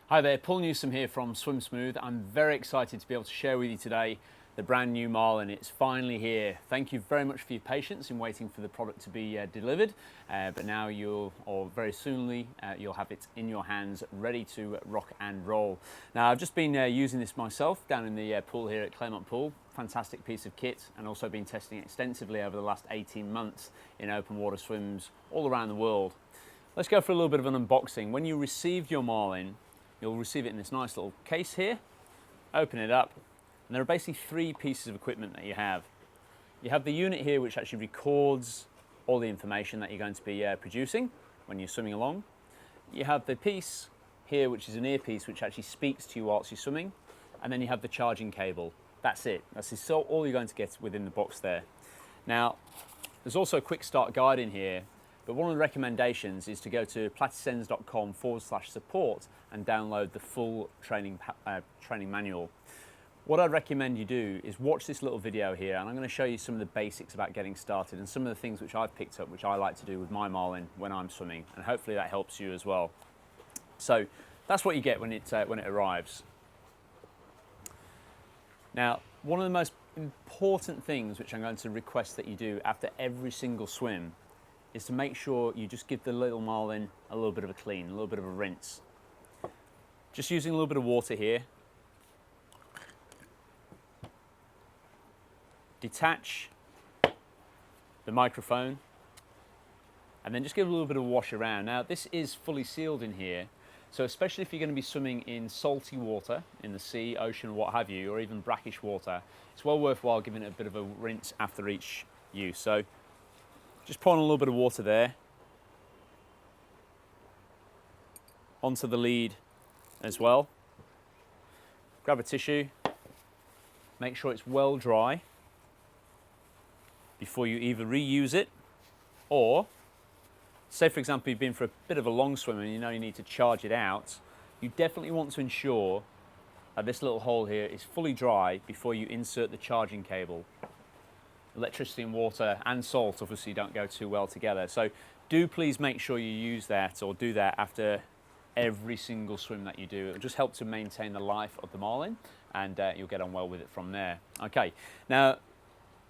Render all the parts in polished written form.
Hi there, Paul Newsome here from Swim Smooth. I'm very excited to be able to share with you today the brand new Marlin. It's finally here. Thank you very much for your patience in waiting for the product to be delivered, but now very soonly, you'll have it in your hands ready to rock and roll. Now, I've just been using this myself down in the pool here at Claremont Pool. Fantastic piece of kit, and also been testing it extensively over the last 18 months in open water swims all around the world. Let's go for a little bit of an unboxing. When you received your Marlin, you'll receive it in this nice little case here. Open it up, and there are basically three pieces of equipment that you have. You have the unit here, which actually records all the information that you're going to be producing when you're swimming along. You have the piece here, which is an earpiece, which actually speaks to you whilst you're swimming. And then you have the charging cable. That's it. That's all you're going to get within the box there. Now, there's also a quick start guide in here, but one of the recommendations is to go to platysens.com/support and download the full training manual. What I'd recommend you do is watch this little video here, and I'm going to show you some of the basics about getting started and some of the things which I've picked up, which I like to do with my Marlin when I'm swimming, and hopefully that helps you as well. So that's what you get when it arrives. Now, one of the most important things which I'm going to request that you do after every single swim is to make sure you just give the little Marlin a little bit of a clean, a little bit of a rinse. Just using a little bit of water here. Detach the microphone, and then just give a little bit of a wash around. Now, this is fully sealed in here, so especially if you're going to be swimming in salty water, in the sea, ocean, what have you, or even brackish water, it's well worthwhile giving it a bit of a rinse after each use. So just pour on a little bit of water there onto the lead as well. Grab a tissue, make sure it's well dry before you either reuse it, or say for example you've been for a bit of a long swim and you know you need to charge it out, you definitely want to ensure that this little hole here is fully dry before you insert the charging cable. Electricity and water and salt obviously don't go too well together, so do please make sure you use that or do that after every single swim that you do. It'll just help to maintain the life of the Marlin, and you'll get on well with it from there. Okay, now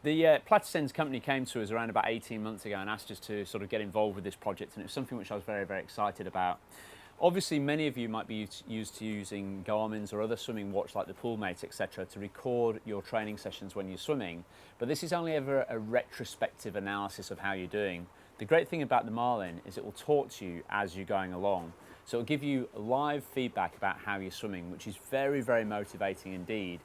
the Platysens company came to us around about 18 months ago and asked us to sort of get involved with this project, and it was something which I was very, very excited about. Obviously, many of you might be used to using Garmin's or other swimming watch like the Poolmate, etc., to record your training sessions when you're swimming, but this is only ever a retrospective analysis of how you're doing. The great thing about the Marlin is it will talk to you as you're going along, so it'll give you live feedback about how you're swimming, which is very, very motivating indeed.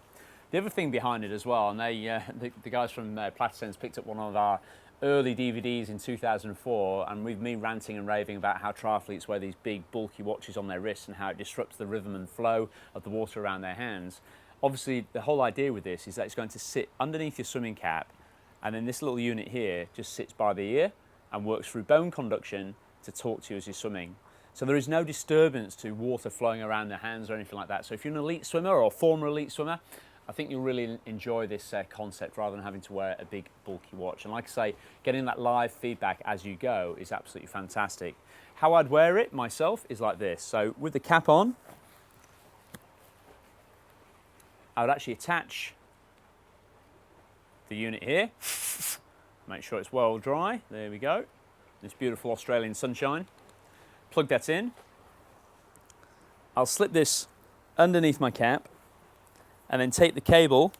The other thing behind it as well, and the guys from Platysens picked up one of our early DVDs in 2004, and with me ranting and raving about how triathletes wear these big bulky watches on their wrists and how it disrupts the rhythm and flow of the water around their hands. Obviously, the whole idea with this is that it's going to sit underneath your swimming cap, and then this little unit here just sits by the ear and works through bone conduction to talk to you as you're swimming. So there is no disturbance to water flowing around the hands or anything like that. So if you're an elite swimmer or former elite swimmer, I think you'll really enjoy this concept rather than having to wear a big bulky watch. And like I say, getting that live feedback as you go is absolutely fantastic. How I'd wear it myself is like this. So with the cap on, I would actually attach the unit here. Make sure it's well dry. There we go. This beautiful Australian sunshine. Plug that in. I'll slip this underneath my cap, and then take the cable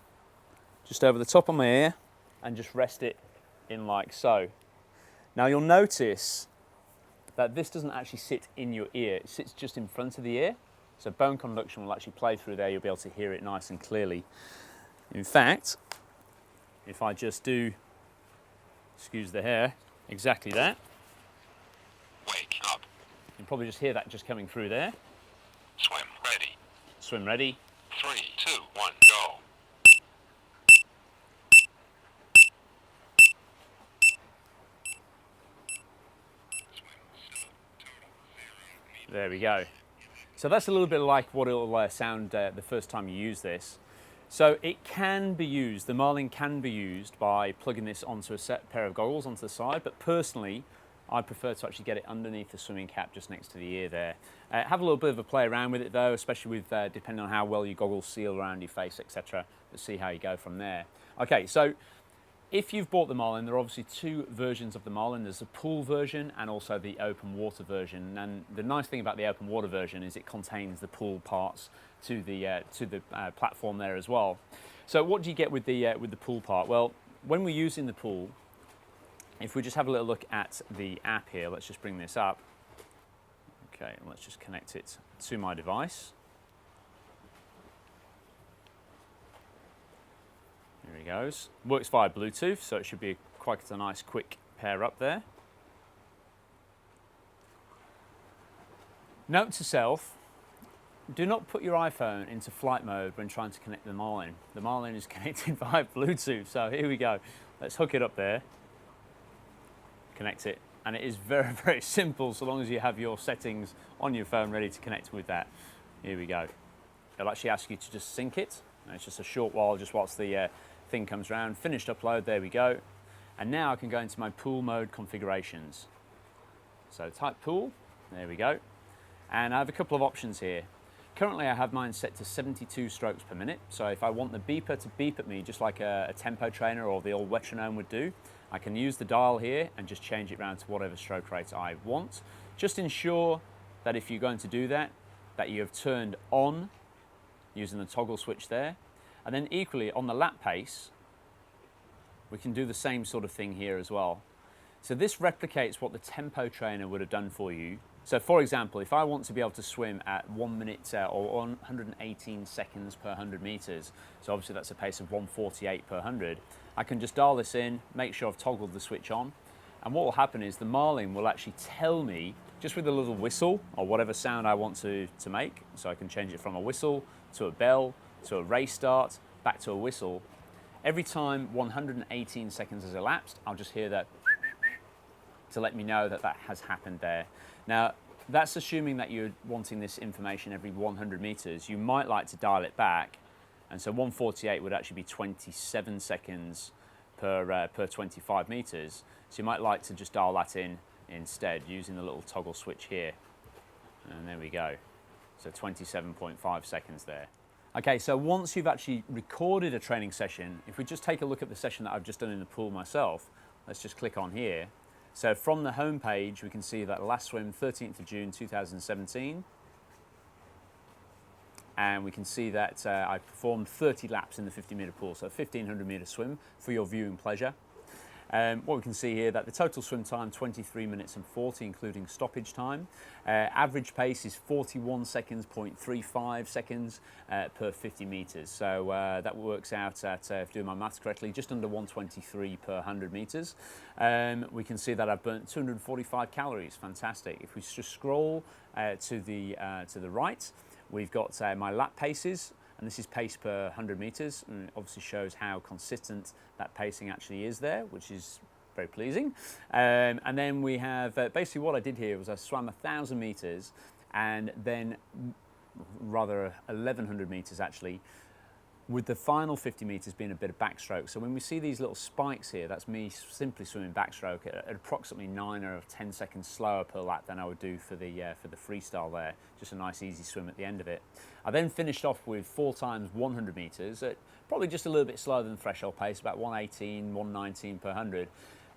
just over the top of my ear and just rest it in like so. Now you'll notice that this doesn't actually sit in your ear, it sits just in front of the ear. So bone conduction will actually play through there, you'll be able to hear it nice and clearly. In fact, if I just do, excuse the hair, exactly that. Wake up. You can probably just hear that just coming through there. Swim ready. Swim ready. 3, 2, 1, go. There we go. So that's a little bit like what it'll sound the first time you use this. So it can be used, the Marlin can be used by plugging this onto a set pair of goggles onto the side, but personally I prefer to actually get it underneath the swimming cap just next to the ear there. Have a little bit of a play around with it though, especially with depending on how well your goggles seal around your face, etc. Let's see how you go from there. Okay, so if you've bought the Marlin, there are obviously two versions of the Marlin. There's the pool version and also the open water version. And the nice thing about the open water version is it contains the pool parts to the platform there as well. So what do you get with the pool part? Well, when we're using the pool, if we just have a little look at the app here, let's just bring this up. Okay, and let's just connect it to my device. There he goes. Works via Bluetooth, so it should be quite a nice quick pair up there. Note to self, do not put your iPhone into flight mode when trying to connect the Marlin. The Marlin is connected via Bluetooth, so here we go. Let's hook it up there. Connect it, and it is very, very simple so long as you have your settings on your phone ready to connect with that. Here we go. It'll actually ask you to just sync it, and it's just a short while just whilst the thing comes around. Finished upload, there we go. And now I can go into my pool mode configurations. So type pool, there we go. And I have a couple of options here. Currently I have mine set to 72 strokes per minute, so if I want the beeper to beep at me just like a tempo trainer or the old metronome would do, I can use the dial here and just change it around to whatever stroke rate I want. Just ensure that if you're going to do that, that you have turned on using the toggle switch there. And then equally on the lap pace, we can do the same sort of thing here as well. So this replicates what the tempo trainer would have done for you. So for example, if I want to be able to swim at 1 minute or 118 seconds per 100 meters, so obviously that's a pace of 148 per 100, I can just dial this in, make sure I've toggled the switch on, and what will happen is the Marlin will actually tell me, just with a little whistle or whatever sound I want to make, so I can change it from a whistle to a bell to a race start, back to a whistle. Every time 118 seconds has elapsed, I'll just hear that to let me know that that has happened there. Now, that's assuming that you're wanting this information every 100 meters. You might like to dial it back, and so 148 would actually be 27 seconds per 25 meters. So you might like to just dial that in instead using the little toggle switch here. And there we go. So 27.5 seconds there. Okay, so once you've actually recorded a training session, if we just take a look at the session that I've just done in the pool myself, let's just click on here. So from the home page, we can see that last swim, 13th of June 2017. And we can see that I performed 30 laps in the 50-meter pool, so a 1,500-meter swim for your viewing pleasure. What we can see here, that the total swim time, 23 minutes and 40, including stoppage time. Average pace is 41 seconds, 0.35 seconds per 50 meters. So that works out at, if doing my maths correctly, just under 123 per 100 meters. We can see that I've burnt 245 calories, fantastic. If we just scroll to the right, we've got my lap paces. And this is pace per 100 meters, and it obviously shows how consistent that pacing actually is there, which is very pleasing. And then we have, basically what I did here was I swam 1,000 meters and then rather 1,100 meters actually, with the final 50 meters being a bit of backstroke. So when we see these little spikes here, that's me simply swimming backstroke at approximately 9 or 10 seconds slower per lap than I would do for the freestyle there. Just a nice easy swim at the end of it. I then finished off with 4 times 100 meters at probably just a little bit slower than the threshold pace, about 118, 119 per 100.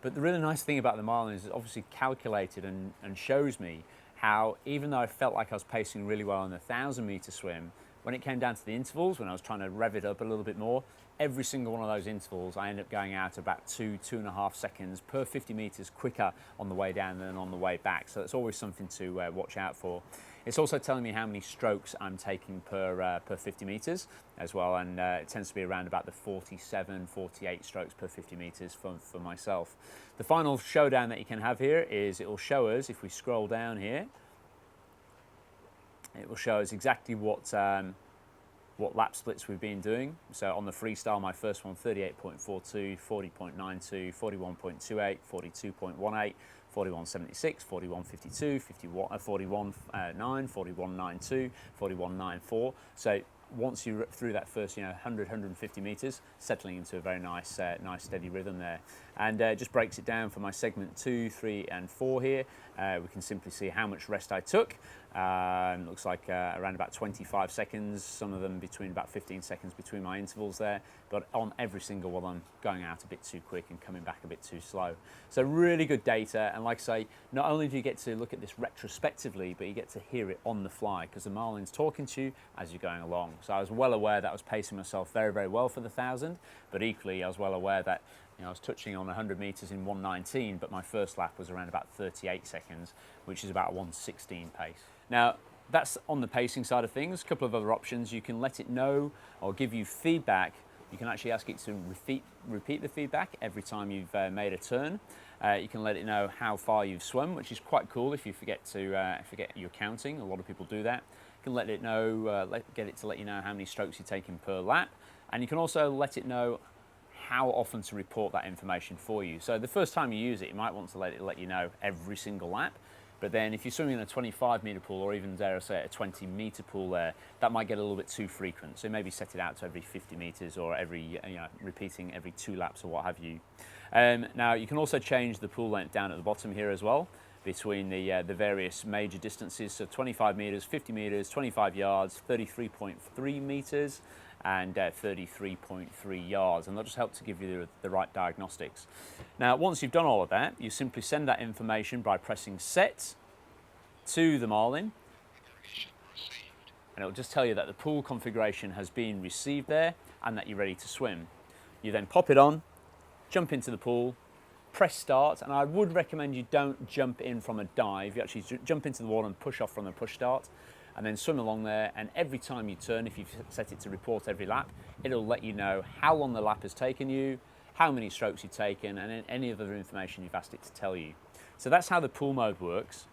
But the really nice thing about the Marlin is it's obviously calculated and shows me how, even though I felt like I was pacing really well on the 1,000-meter swim, when it came down to the intervals, when I was trying to rev it up a little bit more, every single one of those intervals, I ended up going out about 2.5 seconds per 50 meters quicker on the way down than on the way back. So that's always something to watch out for. It's also telling me how many strokes I'm taking per 50 meters as well, and it tends to be around about the 47, 48 strokes per 50 meters for myself. The final showdown that you can have here is it will show us, if we scroll down here, it will show us exactly what lap splits we've been doing. So on the freestyle, my first one, 38.42, 40.92, 41.28, 42.18, 41.76, 41.52, 41.9, 41.92, 41.94. So once you're through that first 100, 150 meters, settling into a very nice, nice steady rhythm there. And just breaks it down for my segment 2, 3 and 4 here. We can simply see how much rest I took. Looks like around about 25 seconds, some of them between about 15 seconds between my intervals there, but on every single one I'm going out a bit too quick and coming back a bit too slow. So really good data, and like I say, not only do you get to look at this retrospectively, but you get to hear it on the fly because the Marlin's talking to you as you're going along. So I was well aware that I was pacing myself very, very well for the 1,000, but equally I was well aware that I was touching on 100 meters in 1:19, but my first lap was around about 38 seconds, which is about a 1:16 pace. Now, that's on the pacing side of things. A couple of other options. You can let it know or give you feedback. You can actually ask it to repeat the feedback every time you've made a turn. You can let it know how far you've swum, which is quite cool if you forget your counting. A lot of people do that. You can let it know, get it to let you know how many strokes you're taking per lap, and you can also let it know how often to report that information for you. So the first time you use it, you might want to let you know every single lap. But then if you're swimming in a 25 metre pool, or even dare I say a 20 metre pool there, that might get a little bit too frequent. So maybe set it out to every 50 metres or every, repeating every 2 laps or what have you. Now you can also change the pool length down at the bottom here as well, between the various major distances. So 25 metres, 50 metres, 25 yards, 33.3 metres, and 33.3 yards, and that'll just help to give you the right diagnostics. Now, once you've done all of that, you simply send that information by pressing set to the Marlin, and it'll just tell you that the pool configuration has been received there and that you're ready to swim. You then pop it on, jump into the pool, press start, and I would recommend you don't jump in from a dive. You actually jump into the water and push off from the push start, and then swim along there, and every time you turn, if you've set it to report every lap, it'll let you know how long the lap has taken you, how many strokes you've taken, and any other information you've asked it to tell you. So that's how the pool mode works.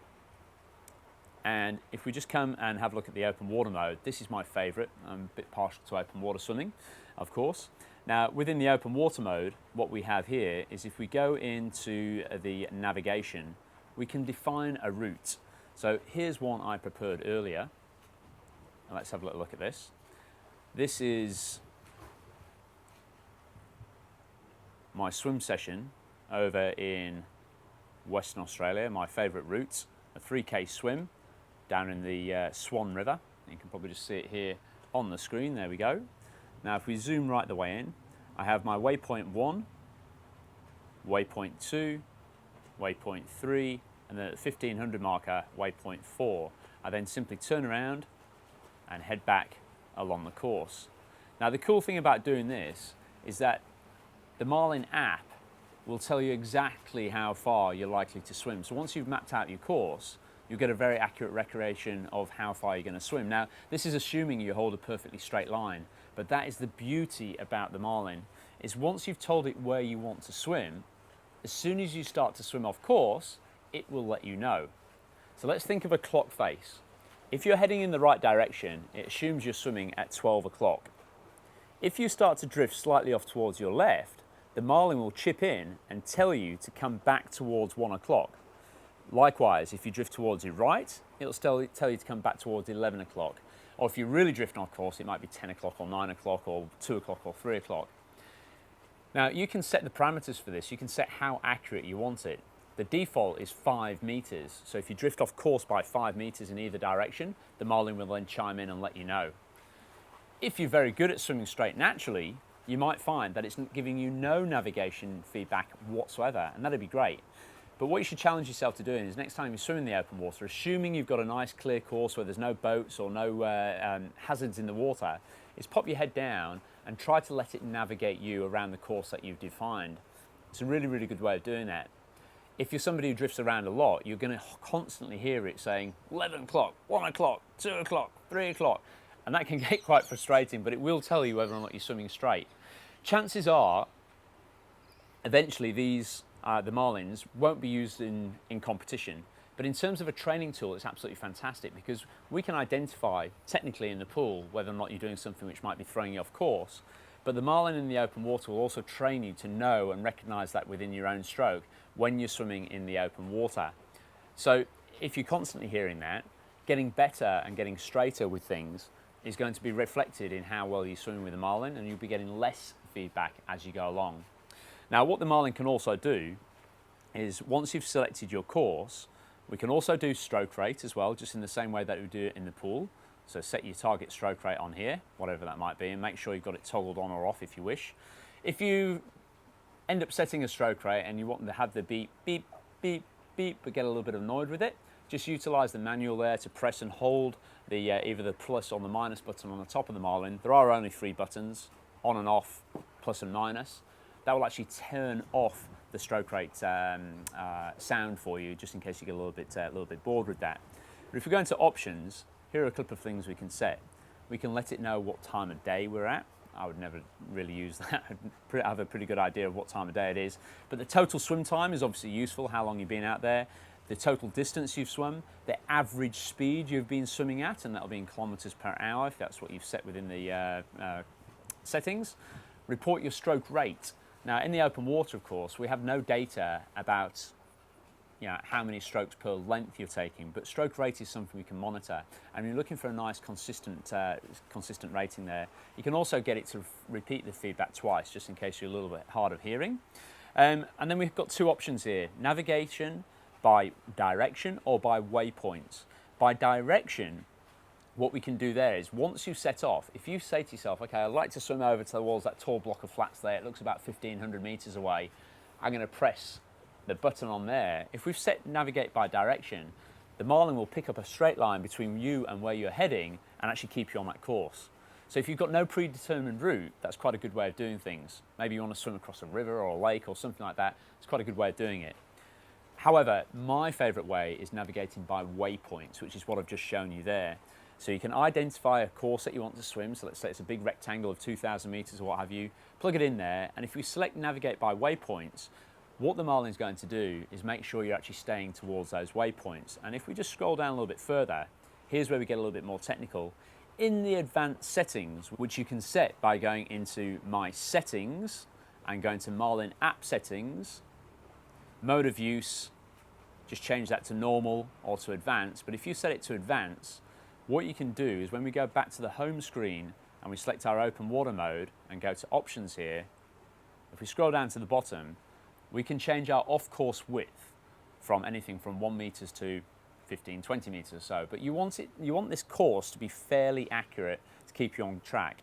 And if we just come and have a look at the open water mode, this is my favourite. I'm a bit partial to open water swimming, of course. Now, within the open water mode, what we have here is if we go into the navigation, we can define a route. So here's one I prepared earlier. And let's have a little look at this. This is my swim session over in Western Australia, my favourite route, a 3K swim down in the Swan River. You can probably just see it here on the screen. There we go. Now if we zoom right the way in, I have my waypoint 1, waypoint 2, waypoint 3, and then at the 1500 marker, waypoint 4. I then simply turn around and head back along the course. Now the cool thing about doing this is that the Marlin app will tell you exactly how far you're likely to swim. So once you've mapped out your course, you'll get a very accurate recreation of how far you're going to swim. Now, this is assuming you hold a perfectly straight line, but that is the beauty about the Marlin, is once you've told it where you want to swim, as soon as you start to swim off course, it will let you know. So let's think of a clock face. If you're heading in the right direction, it assumes you're swimming at 12 o'clock. If you start to drift slightly off towards your left, the Marlin will chip in and tell you to come back towards 1 o'clock. Likewise, if you drift towards your right, it'll tell you to come back towards 11 o'clock. Or if you're really drifting off course, it might be 10 o'clock or 9 o'clock or 2 o'clock or 3 o'clock. Now, you can set the parameters for this. You can set how accurate you want it. The default is 5 meters. So if you drift off course by 5 meters in either direction, the Marlin will then chime in and let you know. If you're very good at swimming straight naturally, you might find that it's giving you no navigation feedback whatsoever, and that'd be great. But what you should challenge yourself to doing is next time you swim in the open water, assuming you've got a nice clear course where there's no boats or no hazards in the water, is pop your head down and try to let it navigate you around the course that you've defined. It's a really, really good way of doing that. If you're somebody who drifts around a lot, you're going to constantly hear it saying 11 o'clock, 1 o'clock, 2 o'clock, 3 o'clock. And that can get quite frustrating, but it will tell you whether or not you're swimming straight. Chances are, eventually these, the Marlins, won't be used in competition. But in terms of a training tool, it's absolutely fantastic because we can identify technically in the pool whether or not you're doing something which might be throwing you off course. But the Marlin in the open water will also train you to know and recognize that within your own stroke when you're swimming in the open water. So if you're constantly hearing that, getting better and getting straighter with things is going to be reflected in how well you're swimming with the Marlin, and you'll be getting less feedback as you go along. Now, what the Marlin can also do is, once you've selected your course, we can also do stroke rate as well, just in the same way that we do it in the pool. So set your target stroke rate on here, whatever that might be, and make sure you've got it toggled on or off if you wish. If you end up setting a stroke rate and you want to have the beep, beep, beep, beep, but get a little bit annoyed with it, just utilize the manual there to press and hold the either the plus or the minus button on the top of the Marlin. There are only 3 buttons, on and off, plus and minus. That will actually turn off the stroke rate sound for you, just in case you get a little bit bored with that. But if we go into options, here are a couple of things we can set. We can let it know what time of day we're at. I would never really use that. I have a pretty good idea of what time of day it is. But the total swim time is obviously useful, how long you've been out there, the total distance you've swum, the average speed you've been swimming at, and that'll be in kilometers per hour if that's what you've set within the settings. Report your stroke rate. Now, in the open water, of course, we have no data about how many strokes per length you're taking, but stroke rate is something we can monitor. And you're looking for a nice consistent rating there. You can also get it to repeat the feedback twice, just in case you're a little bit hard of hearing. And then we've got 2 options here: navigation by direction or by waypoints. By direction, what we can do there is, once you set off, if you say to yourself, okay, I'd like to swim over towards that tall block of flats there, it looks about 1,500 meters away, I'm going to press the button on there. If we've set navigate by direction, the Marlin will pick up a straight line between you and where you're heading and actually keep you on that course. So if you've got no predetermined route, that's quite a good way of doing things. Maybe you want to swim across a river or a lake or something like that. It's quite a good way of doing it. However, my favorite way is navigating by waypoints, which is what I've just shown you there. So you can identify a course that you want to swim. So let's say it's a big rectangle of 2,000 meters or what have you, plug it in there. And if we select navigate by waypoints, what the Marlin is going to do is make sure you're actually staying towards those waypoints. And if we just scroll down a little bit further, here's where we get a little bit more technical. In the advanced settings, which you can set by going into My Settings and going to Marlin App Settings, Mode of Use, just change that to normal or to advanced. But if you set it to advanced, what you can do is, when we go back to the home screen and we select our open water mode and go to options here, if we scroll down to the bottom, we can change our off-course width from anything from 1 meters to 15, 20 meters or so. But you want this course to be fairly accurate to keep you on track.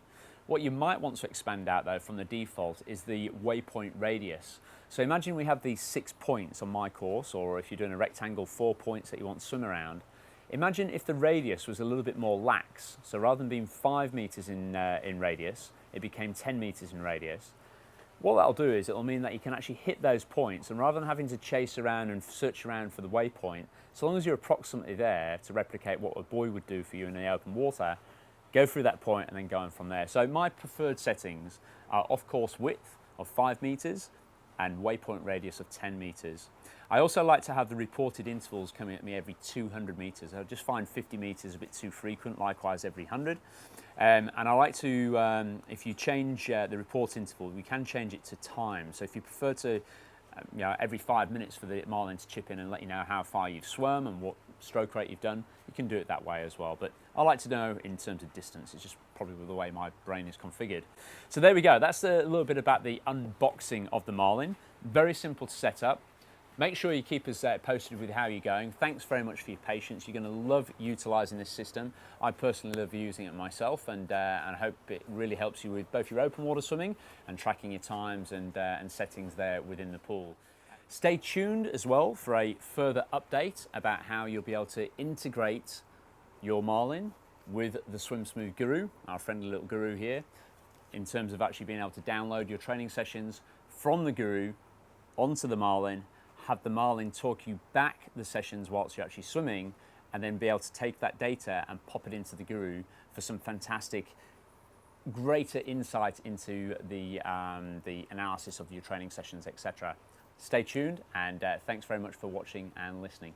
What you might want to expand out though from the default is the waypoint radius. So imagine we have these 6 points on my course, or if you're doing a rectangle, 4 points that you want to swim around. Imagine if the radius was a little bit more lax. So rather than being 5 meters in radius, it became 10 meters in radius. What that'll do is it'll mean that you can actually hit those points, and rather than having to chase around and search around for the waypoint, so long as you're approximately there to replicate what a buoy would do for you in the open water, go through that point and then go on from there. So my preferred settings are off-course width of 5 meters and waypoint radius of 10 meters. I also like to have the reported intervals coming at me every 200 meters. I just find 50 meters a bit too frequent, likewise every 100. And I like to, if you change the report interval, we can change it to time. So if you prefer to, every 5 minutes for the Marlin to chip in and let you know how far you've swum and what stroke rate you've done, you can do it that way as well. But I like to know in terms of distance. It's just probably the way my brain is configured. So there we go. That's a little bit about the unboxing of the Marlin. Very simple to set up. Make sure you keep us posted with how you're going. Thanks very much for your patience. You're going to love utilising this system. I personally love using it myself, and I hope it really helps you with both your open water swimming and tracking your times and settings there within the pool. Stay tuned as well for a further update about how you'll be able to integrate your Marlin with the Swim Smooth Guru, our friendly little guru here, in terms of actually being able to download your training sessions from the Guru onto the Marlin, have the Marlin talk you back the sessions whilst you're actually swimming, and then be able to take that data and pop it into the Guru for some fantastic, greater insight into the analysis of your training sessions, etc. Stay tuned, and thanks very much for watching and listening.